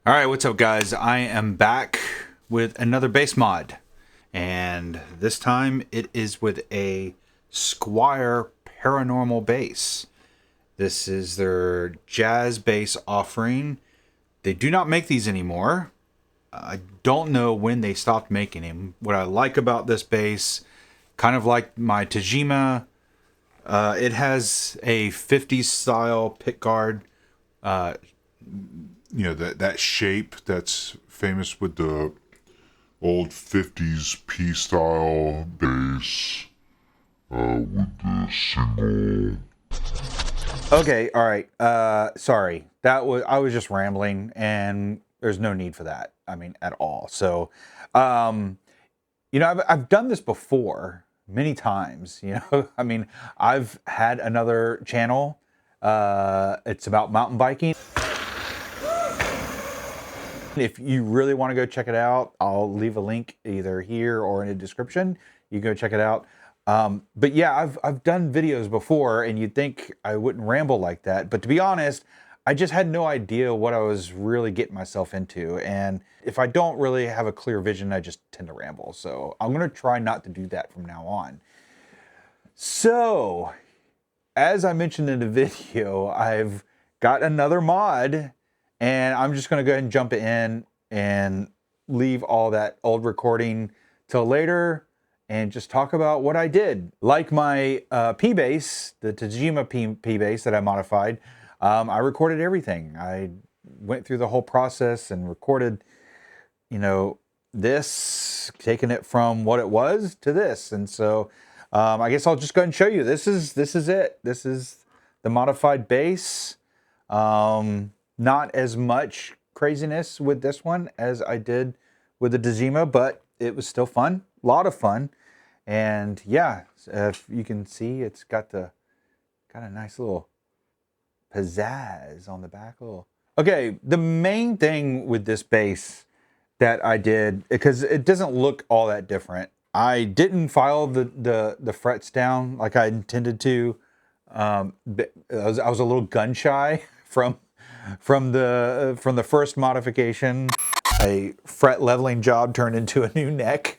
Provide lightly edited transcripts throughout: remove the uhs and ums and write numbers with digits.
All right, what's up, guys? I am back with another bass mod, and this time it is with a Squier Paranormal bass. This is their jazz bass offering. They do not make these anymore. I don't know when they stopped making them. What I like about this bass, kind of like my Tajima, it has a 50s style pickguard. You know, that shape that's famous with the old 50s P style bass with the single. Okay, all right. Sorry. I was just rambling, and there's no need for that. I mean, at all. So, um, I've done this before many times. I mean, I've had another channel. It's about mountain biking. If you really want to go check it out, I'll leave a link either here or in the description. You go check it out. But yeah, I've done videos before, and you'd think I wouldn't ramble like that. But to be honest, I just had no idea what I was really getting myself into. And if I don't really have a clear vision, I just tend to ramble. So I'm going to try not to do that from now on. So, as I mentioned in the video, I've got another mod, and I'm just going to go ahead and jump in and leave all that old recording till later and just talk about what I did. Like my P-Bass, the Tajima P-Bass that I modified, I recorded everything. I went through the whole process and recorded, this, taking it from what it was to this. And so I guess I'll just go ahead and show you. This is it. This is the modified bass. Not as much craziness with this one as I did with the Tajima, but it was still fun. A lot of fun. And yeah, if you can see, it's got a nice little pizzazz on the back. Okay, the main thing with this bass that I did, because it doesn't look all that different, I didn't file the frets down like I intended to. I was a little gun shy from the first modification. A fret leveling job turned into a new neck.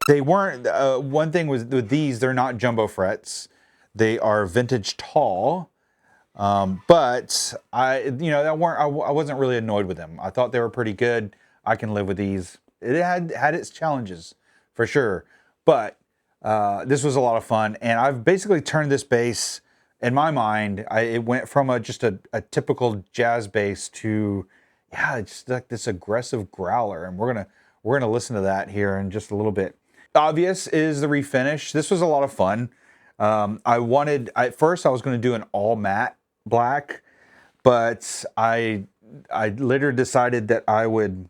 They weren't. One thing was with these, they're not jumbo frets. They are vintage tall. But I wasn't really annoyed with them. I thought they were pretty good. I can live with these. It had its challenges for sure, but this was a lot of fun. And I've basically turned this bass, in my mind, it went from just a typical jazz bass to, yeah, just like this aggressive growler. And we're gonna listen to that here in just a little bit. Obvious is the refinish. This was a lot of fun. At first I was going to do an all matte black, but I later decided that I would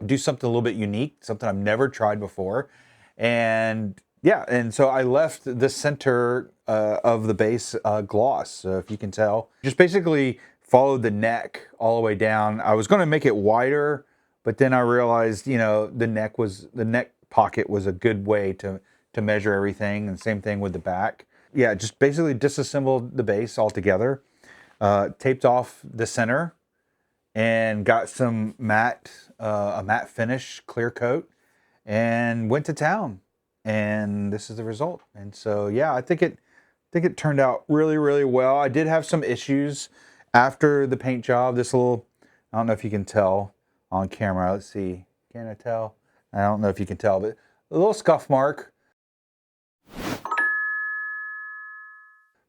do something a little bit unique, something I've never tried before. And yeah, and so I left the center of the bass gloss. So if you can tell, just basically followed the neck all the way down. I was going to make it wider, but then I realized, the neck pocket was a good way to measure everything, and same thing with the back. Yeah, just basically disassembled the bass altogether, taped off the center, and got some a matte finish clear coat, and went to town. And this is the result. And so yeah, I think it turned out really, really well. I did have some issues after the paint job. I don't know if you can tell on camera. Let's see. Can I tell? I don't know if you can tell, but a little scuff mark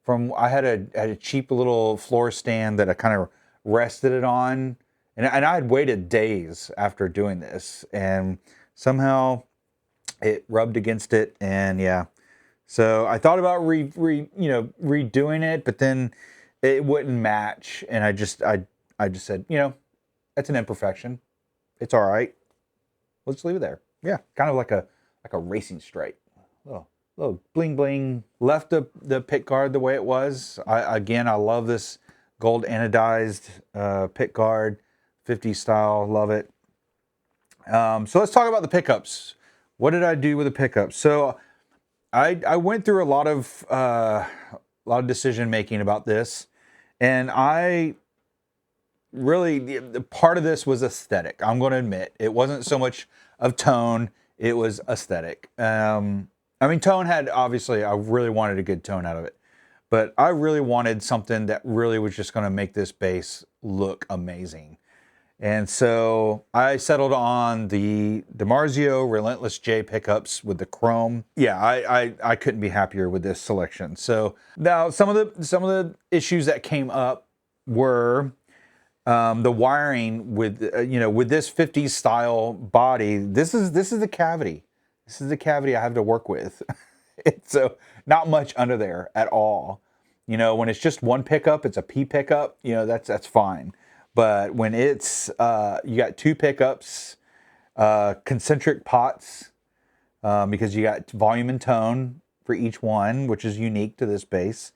from, I had a cheap little floor stand that I kind of rested it on, and I had waited days after doing this, and somehow it rubbed against it, and yeah. So I thought about redoing it, but then it wouldn't match, and I just said, that's an imperfection. It's all right. Let's leave it there. Yeah, kind of like a racing stripe. Little bling bling. Left the pick guard the way it was. I love this gold anodized pick guard, 50 style. Love it. So let's talk about the pickups. What did I do with the pickups? So I went through a lot of decision making about this, and I really the part of this was aesthetic. I'm going to admit it wasn't so much of tone; it was aesthetic. I mean, tone had obviously I really wanted a good tone out of it, but I really wanted something that really was just going to make this bass look amazing. And so I settled on the DiMarzio Relentless J pickups with the chrome. Yeah, I couldn't be happier with this selection. So now some of the issues that came up were the wiring with with this 50s style body. This is the cavity. This is the cavity I have to work with. So not much under there at all. When it's just one pickup, it's a P pickup. That's fine. But when it's you got two pickups, concentric pots, because you got volume and tone for each one, which is unique to this bass.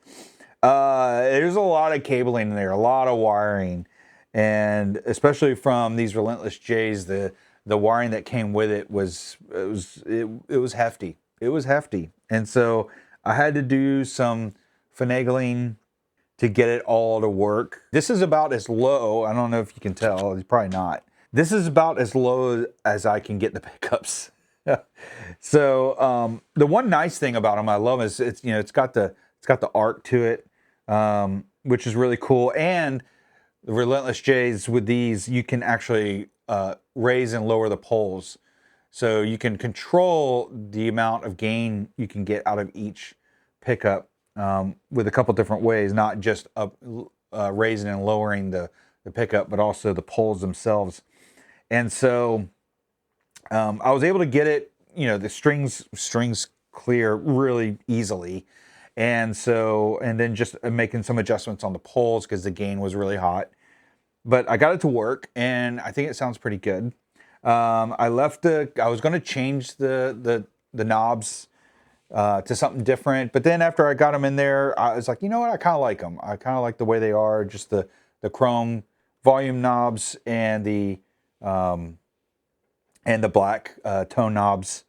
There's a lot of cabling in there, a lot of wiring, and especially from these Relentless J's, the wiring that came with it was hefty. It was hefty, and so I had to do some finagling to get it all to work. This is about as low, I don't know if you can tell, it's probably not. This is about as low as I can get the pickups. So the one nice thing about them I love is it's got the arc to it, which is really cool. And the Relentless J's with these, you can actually raise and lower the poles. So you can control the amount of gain you can get out of each pickup with a couple different ways, not just raising and lowering the pickup, but also the poles themselves. And so I was able to get it, the strings clear really easily. And then just making some adjustments on the poles because the gain was really hot. But I got it to work, and I think it sounds pretty good. I was going to change the knobs to something different, but then after I got them in there, I was like, you know what? I kind of like them. I kind of like the way they are, just the chrome volume knobs and the black tone knobs.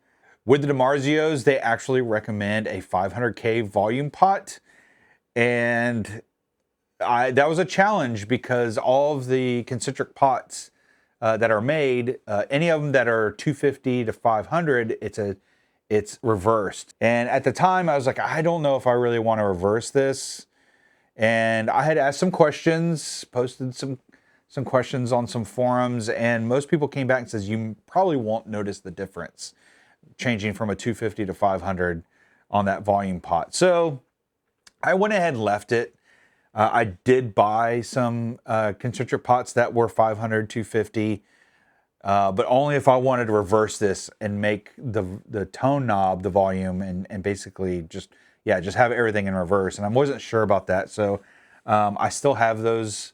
With the DiMarzios, they actually recommend a 500K volume pot, and that was a challenge because all of the concentric pots that are made, any of them that are 250 to 500, it's reversed. And at the time, I was like, I don't know if I really want to reverse this. And I had asked some questions, posted some questions on some forums, and most people came back and says you probably won't notice the difference changing from a 250 to 500 on that volume pot. So I went ahead and left it. I did buy some concentric pots that were 500, 250, but only if I wanted to reverse this and make the tone knob the volume and basically just have everything in reverse. And I wasn't sure about that, so I still have those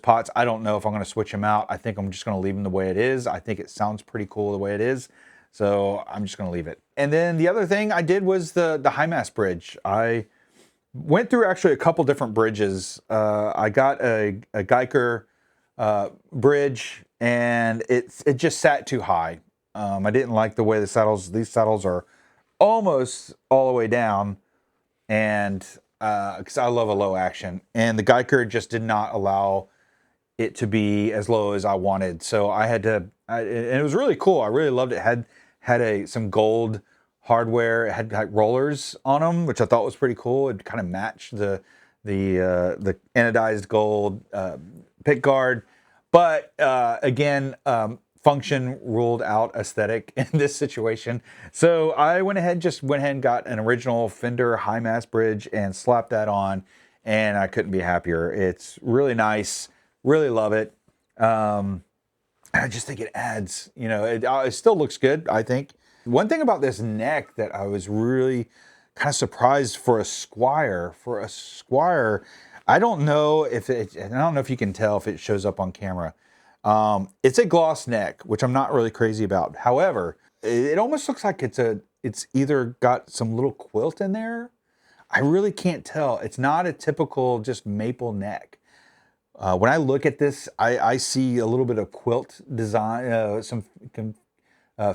pots. I don't know if I'm going to switch them out. I think I'm just going to leave them the way it is. I think it sounds pretty cool the way it is, so I'm just going to leave it. And then the other thing I did was the Hi-Mass bridge. I went through actually a couple different bridges. I got a Geiger bridge, and it just sat too high. I didn't like the way these saddles are almost all the way down, and because I love a low action, and the Geiger just did not allow it to be as low as I wanted. So I had to, and it was really cool. I really loved it. Had some gold hardware. It had like rollers on them, which I thought was pretty cool. It kind of matched the anodized gold pick guard. But again, function ruled out aesthetic in this situation. So I went ahead and got an original Fender Hi-Mass bridge and slapped that on, and I couldn't be happier. It's really nice. Really love it. I just think it adds, it still looks good, I think. One thing about this neck that I was really kind of surprised for a Squier. I don't know if you can tell if it shows up on camera. It's a gloss neck, which I'm not really crazy about. However, it almost looks like it's either got some little quilt in there. I really can't tell. It's not a typical just maple neck. When I look at this, I see a little bit of quilt design, some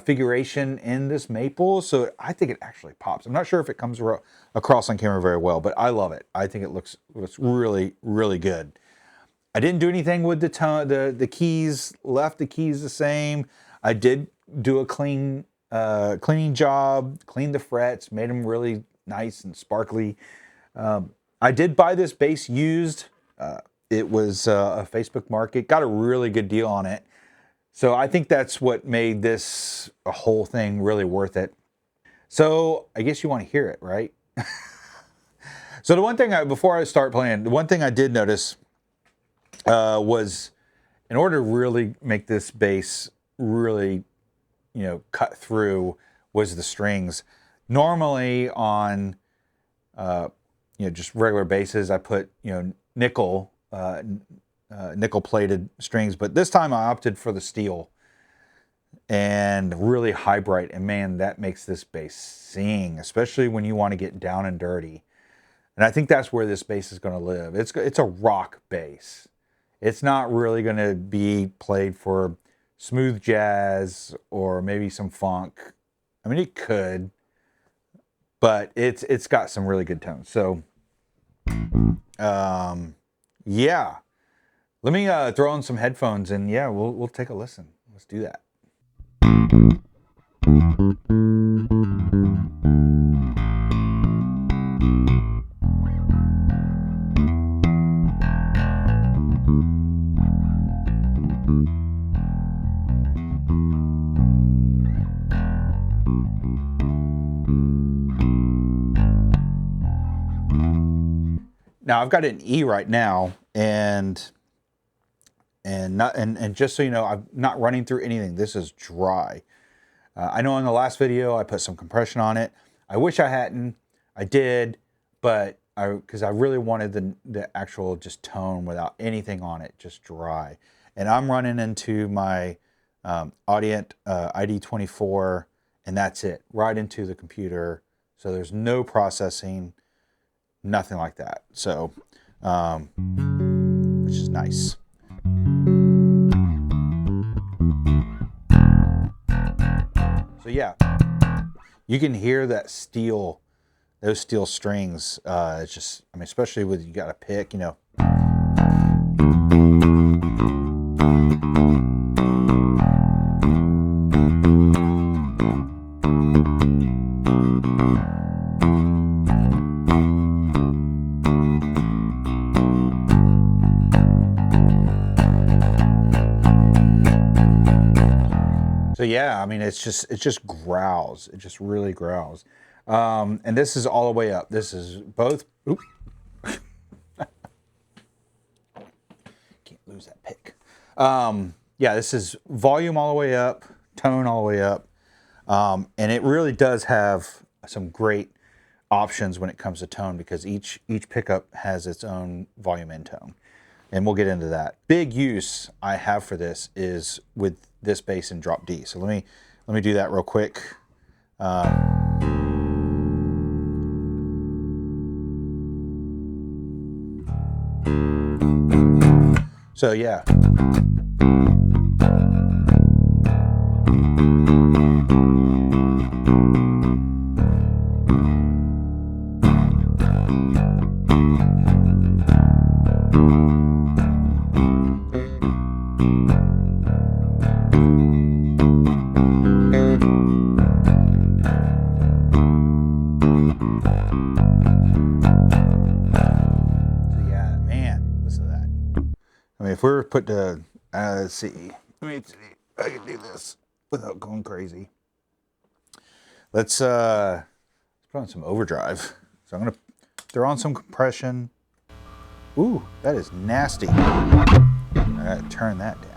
figuration in this maple, so I think it actually pops. I'm not sure if it comes across on camera very well, but I love it. I think it looks really, really good. I didn't do anything with the tone, the keys, left the keys the same. I did do a cleaning job, cleaned the frets, made them really nice and sparkly. I did buy this bass used. It was a Facebook Market, got a really good deal on it. So I think that's what made this whole thing really worth it. So I guess you want to hear it, right? So the one thing before I start playing, the one thing I did notice was in order to really make this bass really, cut through was the strings. Normally on, just regular basses, I put, nickel plated strings, but this time I opted for the steel and really high bright. And man, that makes this bass sing, especially when you want to get down and dirty. And I think that's where this bass is going to live. It's a rock bass. It's not really going to be played for smooth jazz or maybe some funk. I mean, it could, but it's got some really good tones. So, yeah. Let me throw on some headphones and yeah, we'll take a listen. Let's do that. Now I've got an E right now, and just so you know, I'm not running through anything. This is dry. I know in the last video I put some compression on it. I wish I hadn't. I did, but because I really wanted the actual just tone without anything on it, just dry. And I'm running into my Audient ID24, and that's it, right into the computer. So there's no processing. Nothing like that. So, which is nice. So yeah, you can hear that steel, those steel strings. It's just, I mean, especially with you got a pick, So yeah, I mean, it just growls. It just really growls. And this is all the way up. This is both. Oop. Can't lose that pick. Yeah, this is volume all the way up, tone all the way up. And it really does have some great options when it comes to tone, because each pickup has its own volume and tone. And we'll get into that. Big use I have for this is with this bass in drop D. So let me do that real quick. So yeah. If we were put to, let's see, let me see, I can do this without going crazy. Let's put on some overdrive. So I'm gonna throw on some compression. Ooh, that is nasty. I gotta turn that down.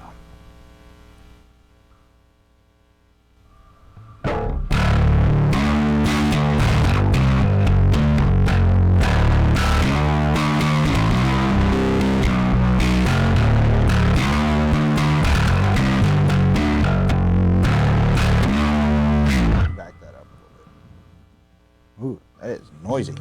Ooh, that is noisy.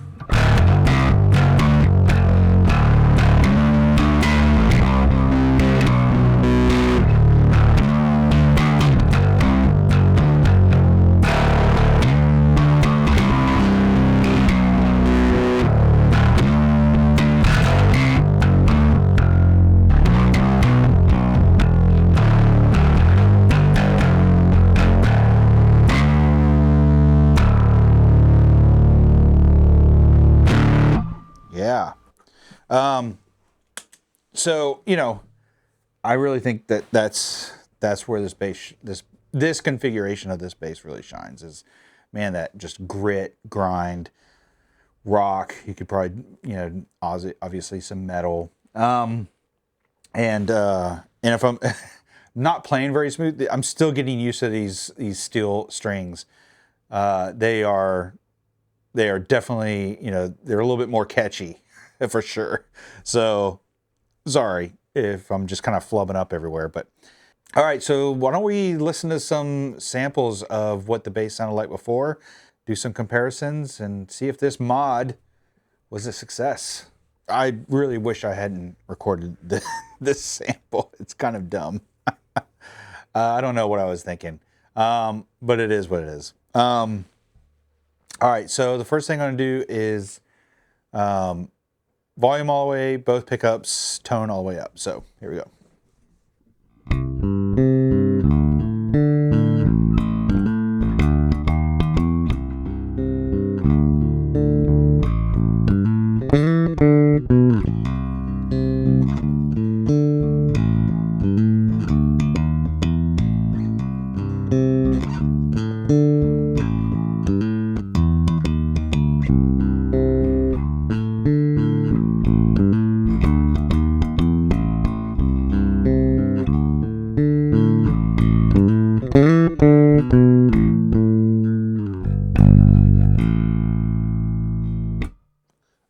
So, you know, I really think that that's where this bass, this configuration of this bass really shines. Is, man, that just grit, grind, rock. You could probably, you know, obviously some metal. And if I'm not playing very smooth, I'm still getting used to these steel strings. They are definitely, you know, they're a little bit more catchy for sure. So sorry if I'm just kind of flubbing up everywhere, but all right. So why don't we listen to some samples of what the bass sounded like before, do some comparisons, and see if this mod was a success. I really wish I hadn't recorded this sample. It's kind of dumb. I don't know what I was thinking, but it is what it is. All right, so the first thing I'm going to do is volume all the way, both pickups, tone all the way up. So here we go.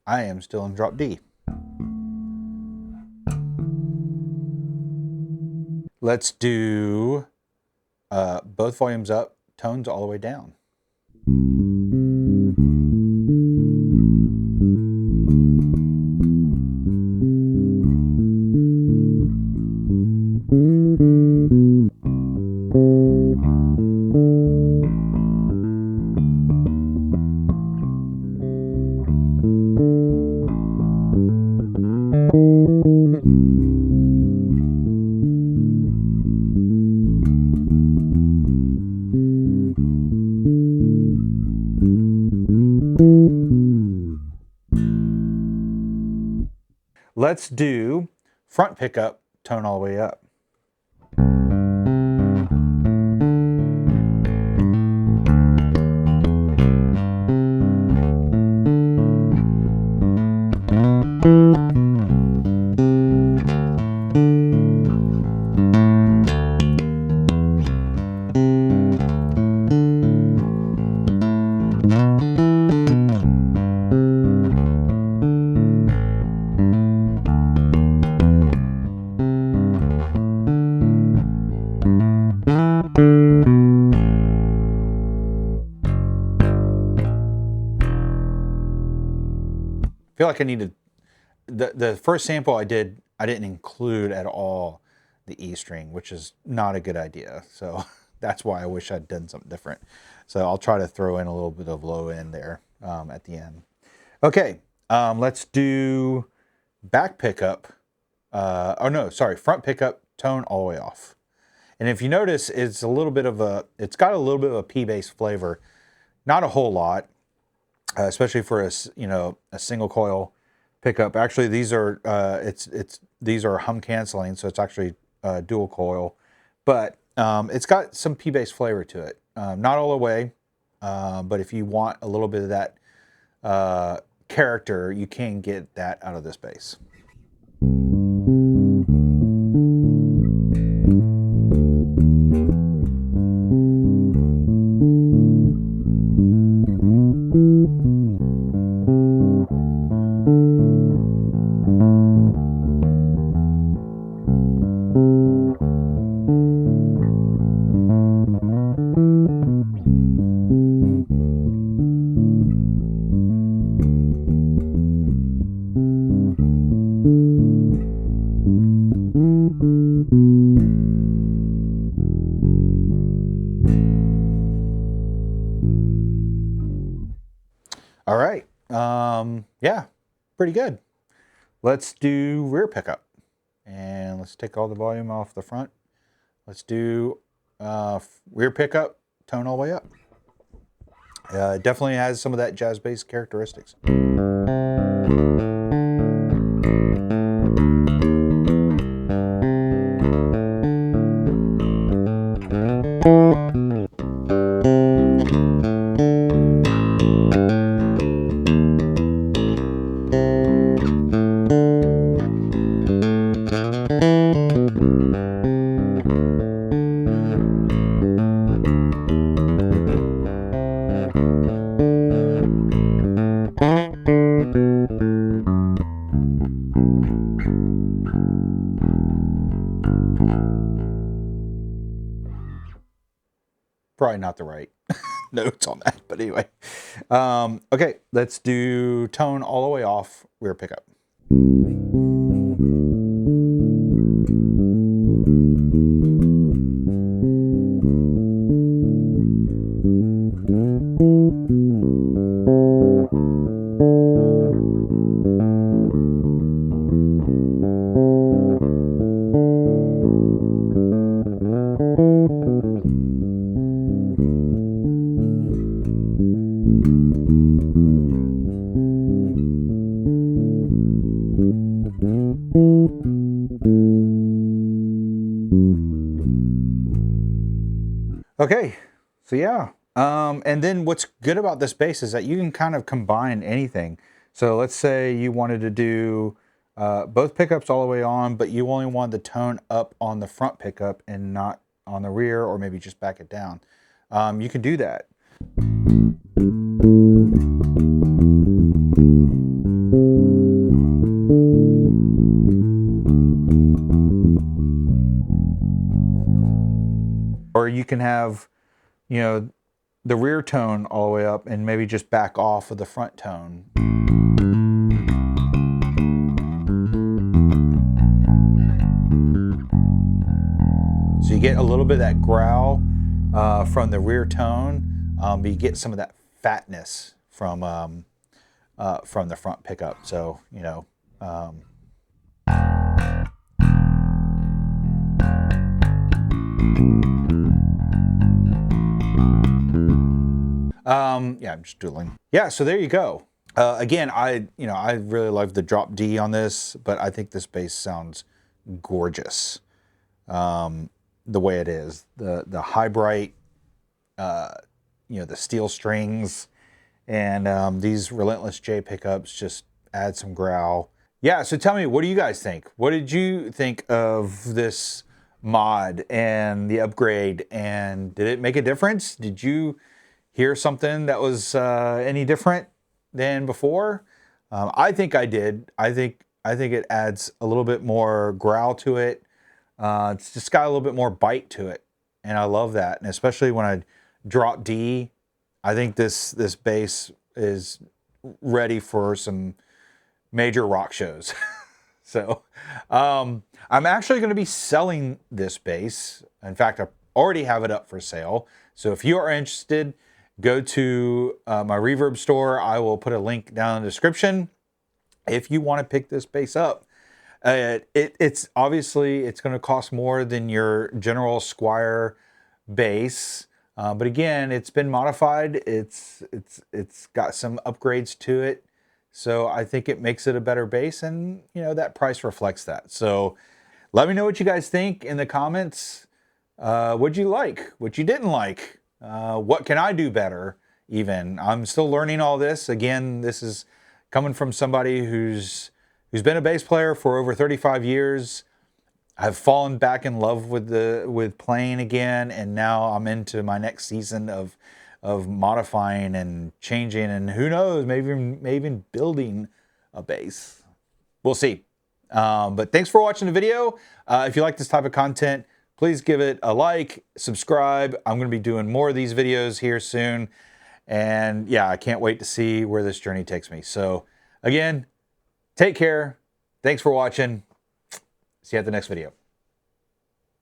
I am still in drop D. Let's do both volumes up, tones all the way down. Let's do front pickup, tone all the way up. I feel like I needed the first sample I didn't include at all the E string, which is not a good idea. So that's why I wish I'd done something different. So I'll try to throw in a little bit of low end there at the end. Okay, let's do back pickup. Oh no, sorry, front pickup, tone all the way off. And if you notice, it's got a little bit of a P bass flavor, not a whole lot. Especially for a single coil pickup. Actually, these are these are hum canceling, so it's actually dual coil, but it's got some P bass flavor to it. Not all the way, but if you want a little bit of that character, you can get that out of this bass. All right, yeah, pretty good. Let's do rear pickup, and let's take all the volume off the front. Let's do rear pickup, tone all the way up. It definitely has some of that jazz bass characteristics. Probably not the right notes on that, but anyway. Okay, let's do tone all the way off, rear pickup. Okay, so yeah. And then what's good about this bass is that you can kind of combine anything. So let's say you wanted to do both pickups all the way on, but you only wanted the tone up on the front pickup and not on the rear, or maybe just back it down. You can do that. Or you can have, you know, the rear tone all the way up and maybe just back off of the front tone. So you get a little bit of that growl from the rear tone, but you get some of that fatness from the front pickup. So, you know, yeah, I'm just doodling. Yeah, so there you go. Again, I really love the drop D on this, but I think this bass sounds gorgeous. The way it is, the high bright, the steel strings, and these Relentless J pickups just add some growl. Yeah, so tell me, what do you guys think? What did you think of this mod and the upgrade, and did it make a difference? Did you hear something that was any different than before? I think I did. I think it adds a little bit more growl to it. It's just got a little bit more bite to it, and I love that. And especially when I drop D, I think this bass is ready for some major rock shows. So I'm actually going to be selling this bass. In fact, I already have it up for sale. So if you are interested, go to my Reverb store. I will put a link down in the description if you want to pick this bass up. It's obviously it's going to cost more than your general Squier bass, but again, it's been modified. It's got some upgrades to it, so I think it makes it a better bass, and that price reflects that. So let me know what you guys think in the comments. What'd you like? What you didn't like? What can I do better? Even I'm still learning all this. Again, this is coming from somebody who's been a bass player for over 35 years. I've fallen back in love with playing again, and now I'm into my next season of modifying and changing, and who knows, maybe even building a bass. We'll see. But thanks for watching the video. If you like this type of content, please give it a like, subscribe. I'm going to be doing more of these videos here soon. And yeah, I can't wait to see where this journey takes me. So again, take care. Thanks for watching. See you at the next video.